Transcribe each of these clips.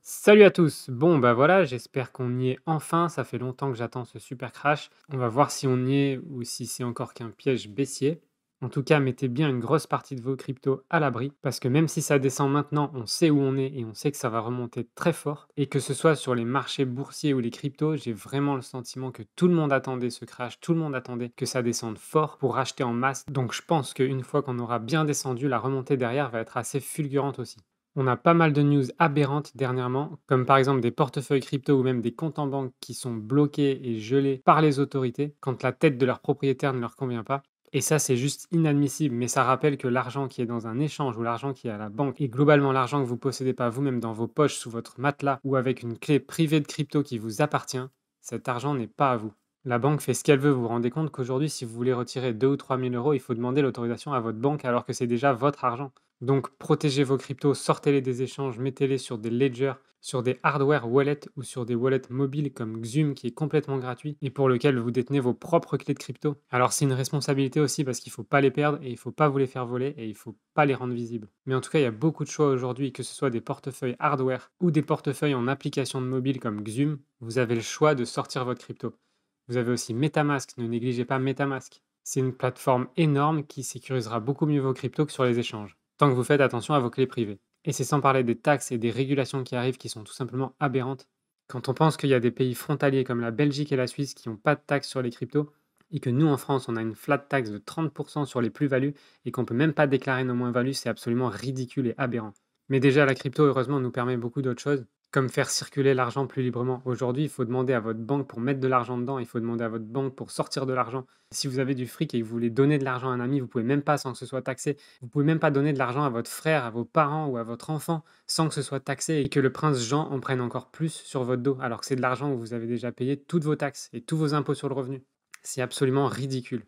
Salut à tous! Bon, bah voilà, j'espère qu'on y est enfin. Ça fait longtemps que j'attends ce super crash. On va voir si on y est ou si c'est encore qu'un piège baissier. En tout cas, mettez bien une grosse partie de vos cryptos à l'abri parce que même si ça descend maintenant, on sait où on est et on sait que ça va remonter très fort. Et que ce soit sur les marchés boursiers ou les cryptos, j'ai vraiment le sentiment que tout le monde attendait ce crash, tout le monde attendait que ça descende fort pour racheter en masse. Donc je pense qu'une fois qu'on aura bien descendu, la remontée derrière va être assez fulgurante aussi. On a pas mal de news aberrantes dernièrement, comme par exemple des portefeuilles crypto ou même des comptes en banque qui sont bloqués et gelés par les autorités quand la tête de leur propriétaire ne leur convient pas. Et ça, c'est juste inadmissible, mais ça rappelle que l'argent qui est dans un échange ou l'argent qui est à la banque et globalement l'argent que vous possédez pas vous-même dans vos poches, sous votre matelas ou avec une clé privée de crypto qui vous appartient, cet argent n'est pas à vous. La banque fait ce qu'elle veut. Vous vous rendez compte qu'aujourd'hui, si vous voulez retirer 2 ou 3 000 euros, il faut demander l'autorisation à votre banque alors que c'est déjà votre argent. Donc protégez vos cryptos, sortez-les des échanges, mettez-les sur des ledgers, sur des hardware wallets ou sur des wallets mobiles comme Xum qui est complètement gratuit et pour lequel vous détenez vos propres clés de crypto. Alors c'est une responsabilité aussi parce qu'il ne faut pas les perdre et il ne faut pas vous les faire voler et il ne faut pas les rendre visibles. Mais en tout cas, il y a beaucoup de choix aujourd'hui, que ce soit des portefeuilles hardware ou des portefeuilles en application de mobile comme Xum, vous avez le choix de sortir votre crypto. Vous avez aussi MetaMask, ne négligez pas MetaMask. C'est une plateforme énorme qui sécurisera beaucoup mieux vos cryptos que sur les échanges, tant que vous faites attention à vos clés privées. Et c'est sans parler des taxes et des régulations qui arrivent qui sont tout simplement aberrantes. Quand on pense qu'il y a des pays frontaliers comme la Belgique et la Suisse qui n'ont pas de taxes sur les cryptos, et que nous en France on a une flat tax de 30% sur les plus-values et qu'on peut même pas déclarer nos moins-values, c'est absolument ridicule et aberrant. Mais déjà la crypto heureusement nous permet beaucoup d'autres choses, comme faire circuler l'argent plus librement. Aujourd'hui, il faut demander à votre banque pour mettre de l'argent dedans, il faut demander à votre banque pour sortir de l'argent. Si vous avez du fric et que vous voulez donner de l'argent à un ami, vous pouvez même pas sans que ce soit taxé. Vous pouvez même pas donner de l'argent à votre frère, à vos parents ou à votre enfant sans que ce soit taxé et que le prince Jean en prenne encore plus sur votre dos, alors que c'est de l'argent où vous avez déjà payé toutes vos taxes et tous vos impôts sur le revenu. C'est absolument ridicule.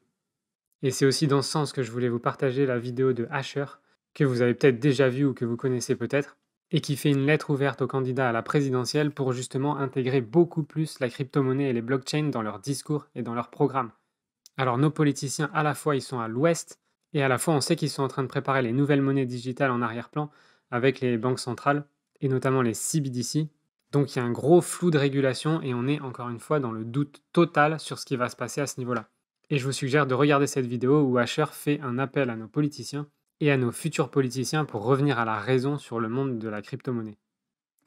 Et c'est aussi dans ce sens que je voulais vous partager la vidéo de Asher, que vous avez peut-être déjà vue ou que vous connaissez peut-être, et qui fait une lettre ouverte aux candidats à la présidentielle pour justement intégrer beaucoup plus la crypto-monnaie et les blockchains dans leur discours et dans leurs programmes. Alors nos politiciens, à la fois, ils sont à l'ouest, et à la fois, on sait qu'ils sont en train de préparer les nouvelles monnaies digitales en arrière-plan avec les banques centrales, et notamment les CBDC. Donc il y a un gros flou de régulation, et on est encore une fois dans le doute total sur ce qui va se passer à ce niveau-là. Et je vous suggère de regarder cette vidéo où Asher fait un appel à nos politiciens et à nos futurs politiciens pour revenir à la raison sur le monde de la crypto-monnaie.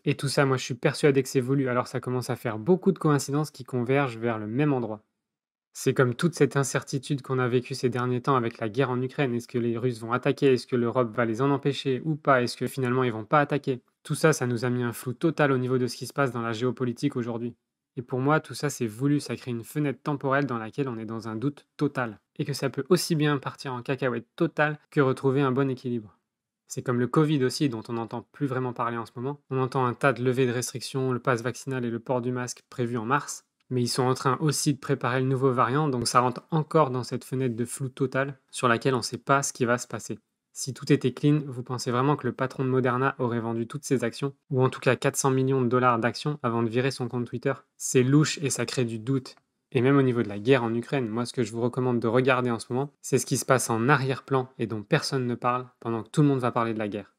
Et tout ça, moi je suis persuadé que c'est voulu, alors ça commence à faire beaucoup de coïncidences qui convergent vers le même endroit. C'est comme toute cette incertitude qu'on a vécue ces derniers temps avec la guerre en Ukraine. Est-ce que les Russes vont attaquer? Est-ce que l'Europe va les en empêcher ou pas? Est-ce que finalement ils vont pas attaquer? Tout ça, ça nous a mis un flou total au niveau de ce qui se passe dans la géopolitique aujourd'hui. Et pour moi, tout ça c'est voulu, ça crée une fenêtre temporelle dans laquelle on est dans un doute total. Et que ça peut aussi bien partir en cacahuète totale que retrouver un bon équilibre. C'est comme le Covid aussi, dont on n'entend plus vraiment parler en ce moment. On entend un tas de levées de restrictions, le pass vaccinal et le port du masque prévu en mars. Mais ils sont en train aussi de préparer le nouveau variant, donc ça rentre encore dans cette fenêtre de flou total sur laquelle on ne sait pas ce qui va se passer. Si tout était clean, vous pensez vraiment que le patron de Moderna aurait vendu toutes ses actions, ou en tout cas 400 millions de dollars d'actions avant de virer son compte Twitter? C'est louche et ça crée du doute. Et même au niveau de la guerre en Ukraine, moi ce que je vous recommande de regarder en ce moment, c'est ce qui se passe en arrière-plan et dont personne ne parle pendant que tout le monde va parler de la guerre.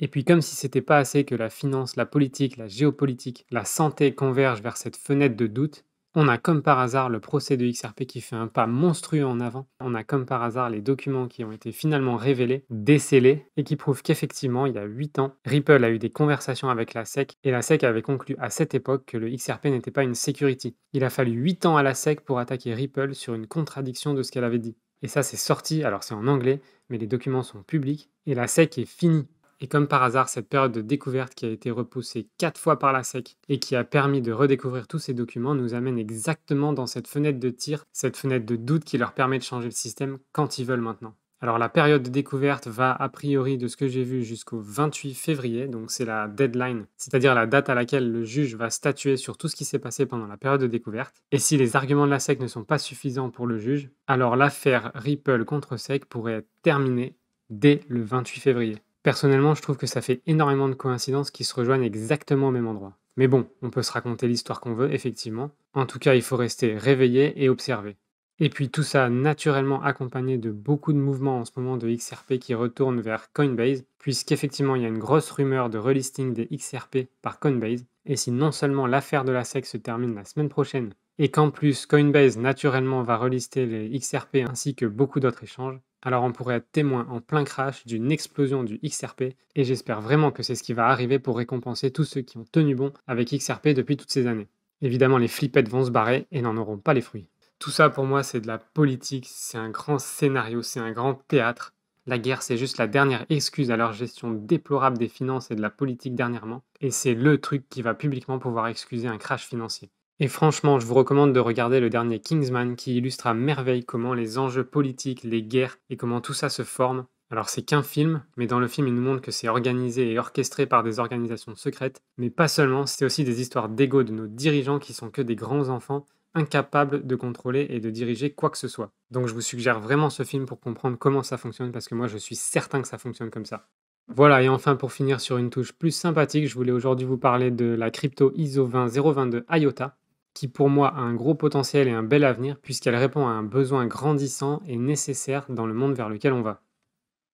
Et puis comme si c'était pas assez que la finance, la politique, la géopolitique, la santé convergent vers cette fenêtre de doute, on a comme par hasard le procès de XRP qui fait un pas monstrueux en avant. On a comme par hasard les documents qui ont été finalement révélés, décelés, et qui prouvent qu'effectivement, il y a 8 ans, Ripple a eu des conversations avec la SEC, et la SEC avait conclu à cette époque que le XRP n'était pas une security. Il a fallu 8 ans à la SEC pour attaquer Ripple sur une contradiction de ce qu'elle avait dit. Et ça, c'est sorti, alors c'est en anglais, mais les documents sont publics, et la SEC est finie. Et comme par hasard, cette période de découverte qui a été repoussée 4 fois par la SEC et qui a permis de redécouvrir tous ces documents nous amène exactement dans cette fenêtre de tir, cette fenêtre de doute qui leur permet de changer le système quand ils veulent maintenant. Alors la période de découverte va a priori de ce que j'ai vu jusqu'au 28 février, donc c'est la deadline, c'est-à-dire la date à laquelle le juge va statuer sur tout ce qui s'est passé pendant la période de découverte. Et si les arguments de la SEC ne sont pas suffisants pour le juge, alors l'affaire Ripple contre SEC pourrait être terminée dès le 28 février. Personnellement, je trouve que ça fait énormément de coïncidences qui se rejoignent exactement au même endroit. Mais bon, on peut se raconter l'histoire qu'on veut, effectivement. En tout cas, il faut rester réveillé et observer. Et puis tout ça naturellement accompagné de beaucoup de mouvements en ce moment de XRP qui retournent vers Coinbase, puisqu'effectivement il y a une grosse rumeur de relisting des XRP par Coinbase. Et si non seulement l'affaire de la SEC se termine la semaine prochaine, et qu'en plus Coinbase naturellement va relister les XRP ainsi que beaucoup d'autres échanges, alors on pourrait être témoin en plein crash d'une explosion du XRP, et j'espère vraiment que c'est ce qui va arriver pour récompenser tous ceux qui ont tenu bon avec XRP depuis toutes ces années. Évidemment les flippettes vont se barrer et n'en auront pas les fruits. Tout ça pour moi, c'est de la politique, c'est un grand scénario, c'est un grand théâtre. La guerre, c'est juste la dernière excuse à leur gestion déplorable des finances et de la politique dernièrement, et c'est le truc qui va publiquement pouvoir excuser un crash financier. Et franchement, je vous recommande de regarder le dernier Kingsman qui illustre à merveille comment les enjeux politiques, les guerres et comment tout ça se forme. Alors c'est qu'un film, mais dans le film il nous montre que c'est organisé et orchestré par des organisations secrètes, mais pas seulement, c'est aussi des histoires d'ego de nos dirigeants qui sont que des grands enfants incapable de contrôler et de diriger quoi que ce soit. Donc je vous suggère vraiment ce film pour comprendre comment ça fonctionne parce que moi je suis certain que ça fonctionne comme ça. Voilà, et enfin pour finir sur une touche plus sympathique, je voulais aujourd'hui vous parler de la crypto ISO 20022 IOTA, qui pour moi a un gros potentiel et un bel avenir puisqu'elle répond à un besoin grandissant et nécessaire dans le monde vers lequel on va.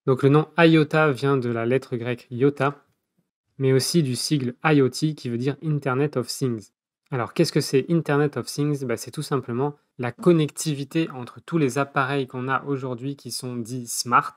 Donc le nom IOTA vient de la lettre grecque iota, mais aussi du sigle IoT qui veut dire Internet of Things. Alors, qu'est-ce que c'est Internet of Things? C'est tout simplement la connectivité entre tous les appareils qu'on a aujourd'hui qui sont dits smart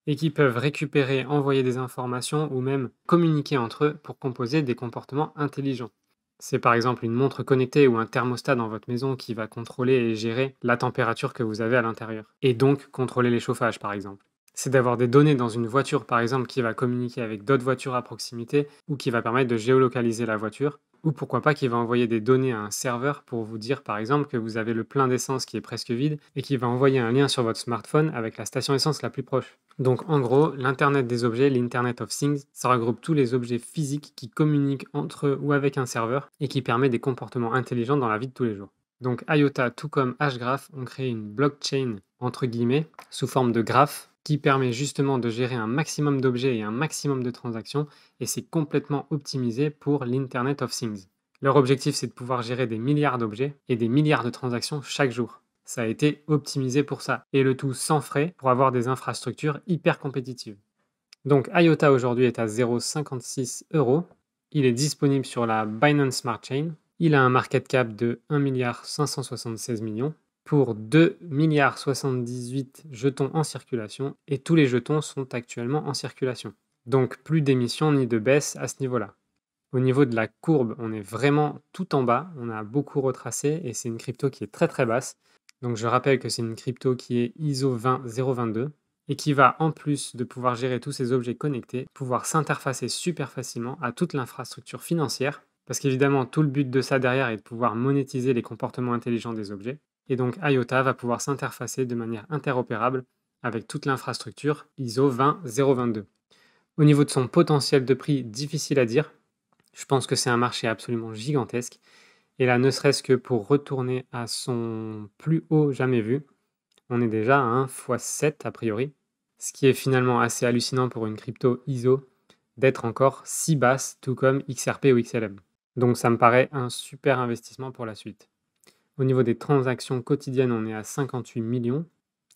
et qui peuvent récupérer, envoyer des informations ou même communiquer entre eux pour composer des comportements intelligents. C'est par exemple une montre connectée ou un thermostat dans votre maison qui va contrôler et gérer la température que vous avez à l'intérieur. Et donc contrôler les chauffages par exemple. C'est d'avoir des données dans une voiture par exemple qui va communiquer avec d'autres voitures à proximité ou qui va permettre de géolocaliser la voiture ou pourquoi pas qui va envoyer des données à un serveur pour vous dire par exemple que vous avez le plein d'essence qui est presque vide et qui va envoyer un lien sur votre smartphone avec la station essence la plus proche. Donc en gros, l'Internet des objets, l'Internet of Things, ça regroupe tous les objets physiques qui communiquent entre eux ou avec un serveur et qui permet des comportements intelligents dans la vie de tous les jours. Donc IOTA, tout comme Hgraph, ont créé une blockchain entre guillemets sous forme de graphe qui permet justement de gérer un maximum d'objets et un maximum de transactions, et c'est complètement optimisé pour l'Internet of Things. Leur objectif, c'est de pouvoir gérer des milliards d'objets et des milliards de transactions chaque jour. Ça a été optimisé pour ça, et le tout sans frais pour avoir des infrastructures hyper compétitives. Donc IOTA aujourd'hui est à 0,56 euros. Il est disponible sur la Binance Smart Chain. Il a un market cap de 1,576 milliard pour 2,78 jetons en circulation et tous les jetons sont actuellement en circulation. Donc plus d'émissions ni de baisse à ce niveau-là. Au niveau de la courbe, on est vraiment tout en bas, on a beaucoup retracé et c'est une crypto qui est très très basse. Donc je rappelle que c'est une crypto qui est ISO 20022 et qui va, en plus de pouvoir gérer tous ces objets connectés, pouvoir s'interfacer super facilement à toute l'infrastructure financière, parce qu'évidemment tout le but de ça derrière est de pouvoir monétiser les comportements intelligents des objets. Et donc IOTA va pouvoir s'interfacer de manière interopérable avec toute l'infrastructure ISO 20022. Au niveau de son potentiel de prix, difficile à dire. Je pense que c'est un marché absolument gigantesque. Et là, ne serait-ce que pour retourner à son plus haut jamais vu, on est déjà à 1 x 7 a priori. Ce qui est finalement assez hallucinant pour une crypto ISO d'être encore si basse, tout comme XRP ou XLM. Donc ça me paraît un super investissement pour la suite. Au niveau des transactions quotidiennes, on est à 58 millions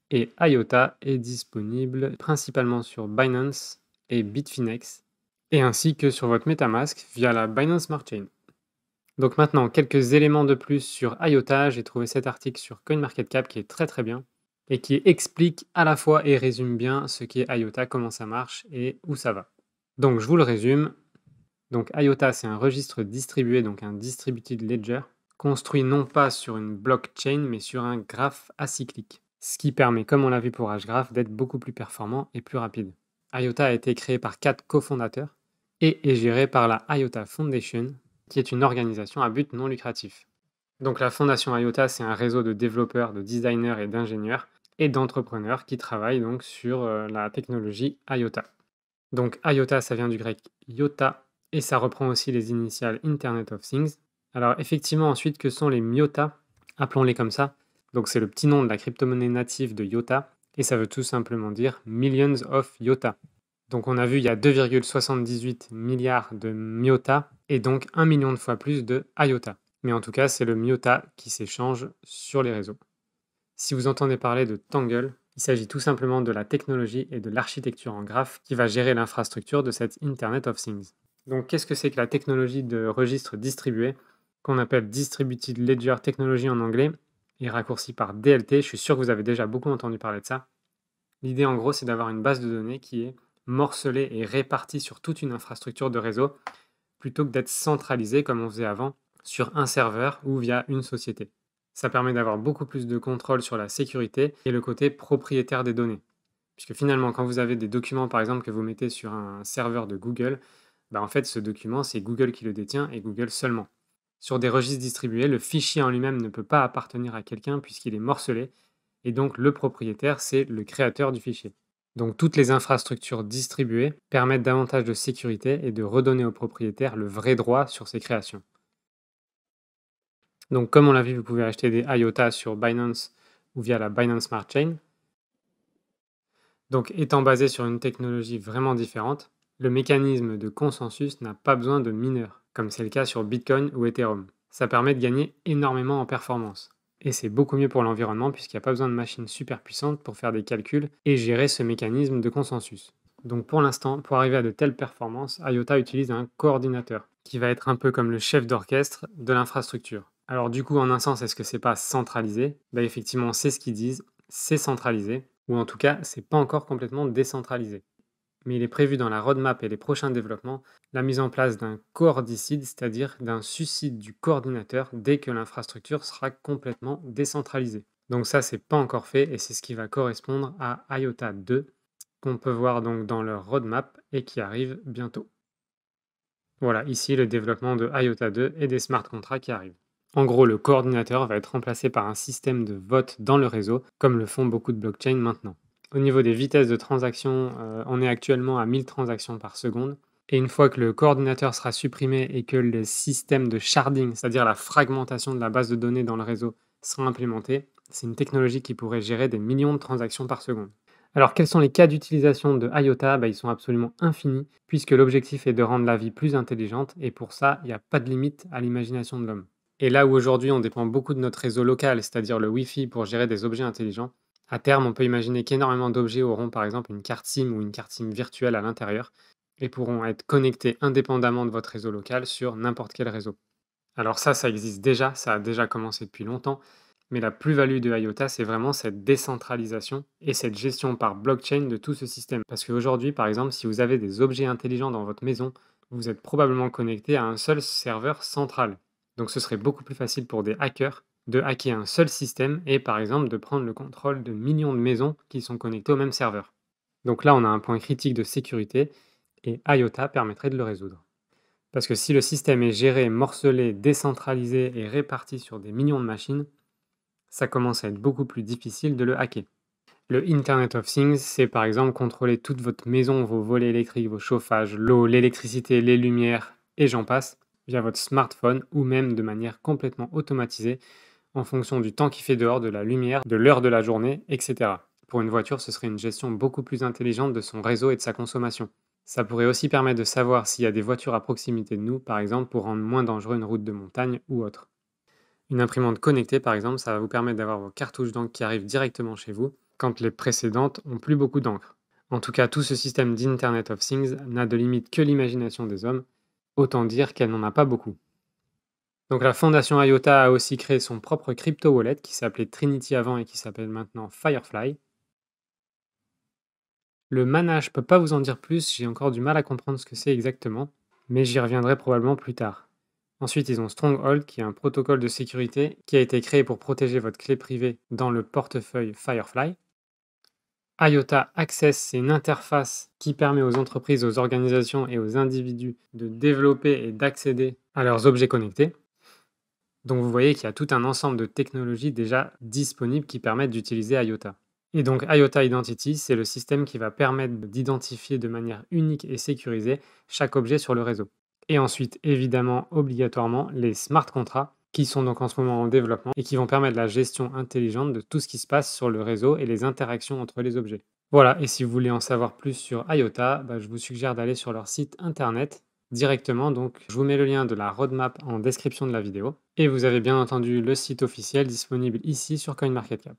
et IOTA est disponible principalement sur Binance et Bitfinex et ainsi que sur votre MetaMask via la Binance Smart Chain. Donc maintenant, quelques éléments de plus sur IOTA. J'ai trouvé cet article sur CoinMarketCap qui est très très bien et qui explique à la fois et résume bien ce qu'est IOTA, comment ça marche et où ça va. Donc je vous le résume. Donc IOTA, c'est un registre distribué, donc un distributed ledger, construit non pas sur une blockchain mais sur un graphe acyclique, ce qui permet, comme on l'a vu pour Hgraph, d'être beaucoup plus performant et plus rapide. IOTA a été créé par 4 cofondateurs et est géré par la IOTA Foundation, qui est une organisation à but non lucratif. Donc la fondation IOTA, c'est un réseau de développeurs, de designers et d'ingénieurs et d'entrepreneurs qui travaillent donc sur la technologie IOTA. Donc IOTA, ça vient du grec iota et ça reprend aussi les initiales Internet of Things. Alors effectivement, ensuite, que sont les MIOTA? Appelons-les comme ça. Donc c'est le petit nom de la crypto-monnaie native de IOTA et ça veut tout simplement dire Millions of IOTA. Donc on a vu il y a 2,78 milliards de MIOTA et donc 1 million de fois plus de IOTA. Mais en tout cas, c'est le MIOTA qui s'échange sur les réseaux. Si vous entendez parler de Tangle, il s'agit tout simplement de la technologie et de l'architecture en graphe qui va gérer l'infrastructure de cette Internet of Things. Donc qu'est-ce que c'est que la technologie de registre distribué, qu'on appelle Distributed Ledger Technology en anglais, et raccourci par DLT? Je suis sûr que vous avez déjà beaucoup entendu parler de ça. L'idée en gros, c'est d'avoir une base de données qui est morcelée et répartie sur toute une infrastructure de réseau, plutôt que d'être centralisée comme on faisait avant sur un serveur ou via une société. Ça permet d'avoir beaucoup plus de contrôle sur la sécurité et le côté propriétaire des données. Puisque finalement, quand vous avez des documents, par exemple, que vous mettez sur un serveur de Google, bah en fait, ce document, c'est Google qui le détient et Google seulement. Sur des registres distribués, le fichier en lui-même ne peut pas appartenir à quelqu'un puisqu'il est morcelé, et donc le propriétaire, c'est le créateur du fichier. Donc toutes les infrastructures distribuées permettent davantage de sécurité et de redonner au propriétaire le vrai droit sur ses créations. Donc comme on l'a vu, vous pouvez acheter des IOTA sur Binance ou via la Binance Smart Chain. Donc étant basé sur une technologie vraiment différente, le mécanisme de consensus n'a pas besoin de mineurs, comme c'est le cas sur Bitcoin ou Ethereum. Ça permet de gagner énormément en performance. Et c'est beaucoup mieux pour l'environnement puisqu'il n'y a pas besoin de machines super puissantes pour faire des calculs et gérer ce mécanisme de consensus. Donc pour l'instant, pour arriver à de telles performances, IOTA utilise un coordinateur, qui va être un peu comme le chef d'orchestre de l'infrastructure. Alors du coup, en un sens, est-ce que c'est pas centralisé? Bah effectivement, c'est ce qu'ils disent, c'est centralisé, ou en tout cas, c'est pas encore complètement décentralisé. Mais il est prévu dans la roadmap et les prochains développements la mise en place d'un coordicide, c'est-à-dire d'un suicide du coordinateur dès que l'infrastructure sera complètement décentralisée. Donc ça, c'est pas encore fait et c'est ce qui va correspondre à IOTA 2 qu'on peut voir donc dans leur roadmap et qui arrive bientôt. Voilà, ici le développement de IOTA 2 et des smart contracts qui arrivent. En gros, le coordinateur va être remplacé par un système de vote dans le réseau, comme le font beaucoup de blockchains maintenant. Au niveau des vitesses de transaction, on est actuellement à 1000 transactions par seconde. Et une fois que le coordinateur sera supprimé et que le système de sharding, c'est-à-dire la fragmentation de la base de données dans le réseau, sera implémenté, c'est une technologie qui pourrait gérer des millions de transactions par seconde. Alors, quels sont les cas d'utilisation de IOTA? Bah, ils sont absolument infinis, puisque l'objectif est de rendre la vie plus intelligente, et pour ça, il n'y a pas de limite à l'imagination de l'homme. Et là où aujourd'hui on dépend beaucoup de notre réseau local, c'est-à-dire le Wi-Fi pour gérer des objets intelligents, à terme on peut imaginer qu'énormément d'objets auront par exemple une carte SIM ou une carte SIM virtuelle à l'intérieur, et pourront être connectés indépendamment de votre réseau local sur n'importe quel réseau. Alors ça existe déjà, ça a déjà commencé depuis longtemps, mais la plus-value de IOTA, c'est vraiment cette décentralisation et cette gestion par blockchain de tout ce système. Parce qu'aujourd'hui, par exemple, si vous avez des objets intelligents dans votre maison, vous êtes probablement connecté à un seul serveur central. Donc ce serait beaucoup plus facile pour des hackers de hacker un seul système et par exemple de prendre le contrôle de millions de maisons qui sont connectées au même serveur. Donc là, on a un point critique de sécurité et IOTA permettrait de le résoudre. Parce que si le système est géré, morcelé, décentralisé et réparti sur des millions de machines, ça commence à être beaucoup plus difficile de le hacker. Le Internet of Things, c'est par exemple contrôler toute votre maison, vos volets électriques, vos chauffages, l'eau, l'électricité, les lumières, et j'en passe, via votre smartphone ou même de manière complètement automatisée en fonction du temps qu'il fait dehors, de la lumière, de l'heure de la journée, etc. Pour une voiture, ce serait une gestion beaucoup plus intelligente de son réseau et de sa consommation. Ça pourrait aussi permettre de savoir s'il y a des voitures à proximité de nous, par exemple pour rendre moins dangereux une route de montagne ou autre. Une imprimante connectée, par exemple, ça va vous permettre d'avoir vos cartouches d'encre qui arrivent directement chez vous, quand les précédentes ont plus beaucoup d'encre. En tout cas, tout ce système d'Internet of Things n'a de limite que l'imagination des hommes, autant dire qu'elle n'en a pas beaucoup. Donc la fondation IOTA a aussi créé son propre crypto wallet qui s'appelait Trinity avant et qui s'appelle maintenant Firefly. Le mana, je peux pas vous en dire plus, j'ai encore du mal à comprendre ce que c'est exactement, mais j'y reviendrai probablement plus tard. Ensuite, ils ont Stronghold, qui est un protocole de sécurité qui a été créé pour protéger votre clé privée dans le portefeuille Firefly. IOTA Access, c'est une interface qui permet aux entreprises, aux organisations et aux individus de développer et d'accéder à leurs objets connectés. Donc vous voyez qu'il y a tout un ensemble de technologies déjà disponibles qui permettent d'utiliser IOTA. Et donc IOTA Identity, c'est le système qui va permettre d'identifier de manière unique et sécurisée chaque objet sur le réseau. Et ensuite, évidemment, obligatoirement, les smart contracts qui sont donc en ce moment en développement et qui vont permettre la gestion intelligente de tout ce qui se passe sur le réseau et les interactions entre les objets. Voilà, et si vous voulez en savoir plus sur IOTA, je vous suggère d'aller sur leur site internet directement. Donc, je vous mets le lien de la roadmap en description de la vidéo. Et vous avez bien entendu le site officiel disponible ici sur CoinMarketCap.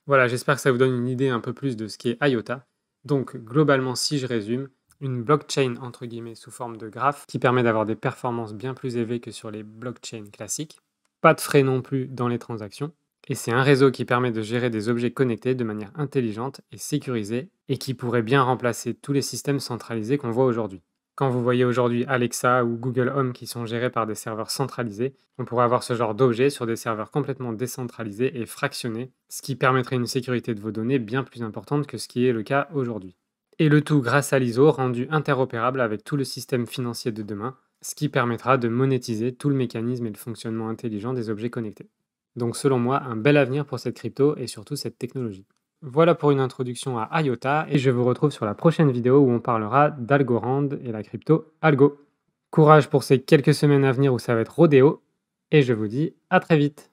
Voilà, j'espère que ça vous donne une idée un peu plus de ce qu'est IOTA. Donc, globalement, si je résume, une blockchain entre guillemets sous forme de graphe qui permet d'avoir des performances bien plus élevées que sur les blockchains classiques. Pas de frais non plus dans les transactions. Et c'est un réseau qui permet de gérer des objets connectés de manière intelligente et sécurisée et qui pourrait bien remplacer tous les systèmes centralisés qu'on voit aujourd'hui. Quand vous voyez aujourd'hui Alexa ou Google Home qui sont gérés par des serveurs centralisés, on pourrait avoir ce genre d'objet sur des serveurs complètement décentralisés et fractionnés, ce qui permettrait une sécurité de vos données bien plus importante que ce qui est le cas aujourd'hui. Et le tout grâce à l'ISO rendu interopérable avec tout le système financier de demain, ce qui permettra de monétiser tout le mécanisme et le fonctionnement intelligent des objets connectés. Donc selon moi, un bel avenir pour cette crypto et surtout cette technologie. Voilà pour une introduction à IOTA et je vous retrouve sur la prochaine vidéo où on parlera d'Algorand et la crypto Algo. Courage pour ces quelques semaines à venir où ça va être rodéo et je vous dis à très vite.